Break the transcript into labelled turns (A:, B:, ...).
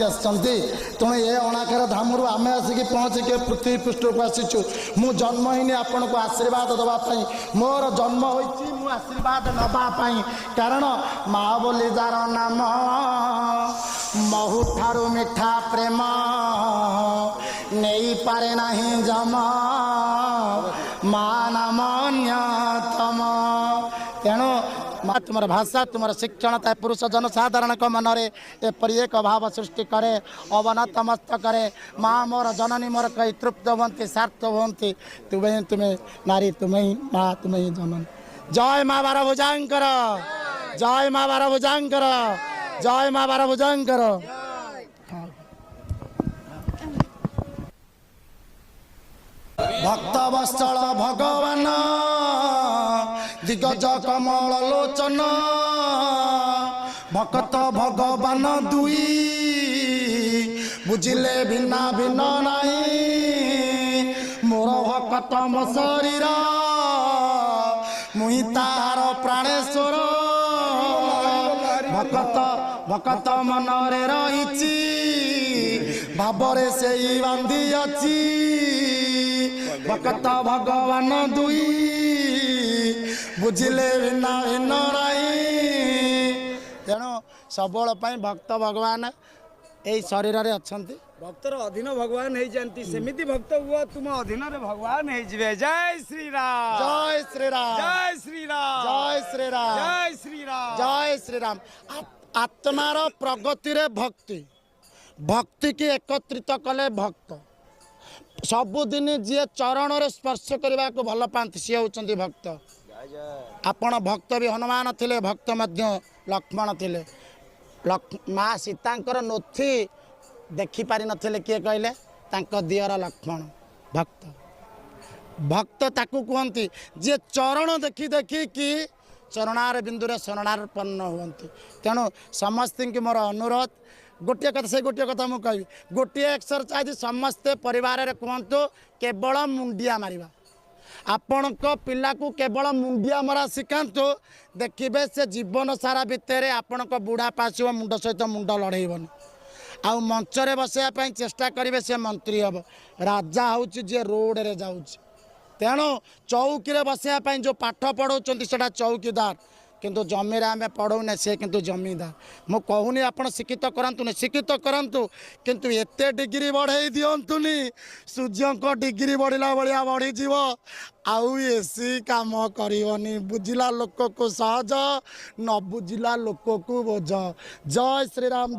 A: तेणु ये अणाकर धाम आम आसिक पहुँचिके पृथ्वी पृष्ठ को आसीचु मु जन्म ही आपन को आशीर्वाद दवाई मोर जन्म हो आशीर्वाद नापी कारण माँ बोली जार नाम महु ठारू मिठा प्रेम नहीं पारे नहीं जम माँ नाम अन्यतम तेणु माँ तुम भाषा तुम शिक्षण था पुरुष जनसाधारण मनरे एपरी एक भाव सृष्टि करे अवनत मस्त करे माँ मोर जननी मोर कई तृप्त हमें सार्थ हमें तुम्हें तुम्हें नारी तुम्हें माँ तुम्हें जननी जय माँ बार भुजांकर जय माँ बार भुजांकर जय माँ बार भुजांकर भक्त वत्सल भगवान दिग्गज कमल लोचन भक्त भगवान दुई बुझिले भिन्ना भिन्न नहीं मोर भक्त मो शरीर मुई तार प्राणेश्वर भक्त भक्त मनरे रही भावरे से बांधी अच्छी भक्त भगवान दुई बुझिले भिन्न भिन्न नहीं तेणु सबल भक्त भगवान यही शरीर रे अच्छंती
B: भक्तर अधीन भगवान हो जाती सेमिति भक्त हुआ तुम अधीन रे भगवान हो जय श्री राम
A: जय श्री राम
B: जय श्री राम
A: जय श्री राम
B: जय श्री राम जय
A: श्री राम आत्मार प्रगति रे भक्ति भक्ति की एकत्रित कले भक्त सबुदिन जी चरण रे स्पर्श करने को भल पाती सी होती भक्त आपण भक्त भी हनुमान थिले भक्त मध्य लक्ष्मण थिले माँ सीतांकर नोथी देखी पारि नथिले किए कहले तांको दियर लक्ष्मण भक्त भक्त ताकू कहती जे चरण देखी देखी कि चरणार बिंदुरे शरणार्पन्न हुअन्ति तेणु समस्त की मोर अनुरोध गोटे कथा से गोटे कथा मुझे कहि गोटे एक्सरसाइज समस्ते परिवार रे कहतु केवल मुंडिया मारिबा आपण पिला को केवल मुंडिया मरा शिखातु देखिए से जीवन सारा भितर आपण बुढ़ा पास मुंड सहित मुंड लड़ेबनी आउ मंचरे बसवाई चेष्टा करेंगे से मंत्री हम राजा हूँ जी रोड रे जाऊँ तेणु चौकी बसवाई जो पाठ पढ़ाऊँ से चौकीदार किंतु जमीर आम पढ़ौने से किंतु जमीदार मु कहूनी आप शिक्षित करंतु शिक्षित करंतु किंतु एते डिग्री बढ़े दिंतुनि सूर्य को डिग्री बढ़ला भाया बढ़ीज आउ एसी काम करनी बुझिला लोक को सहज न बुझिला लोक को बोझ जय श्री राम।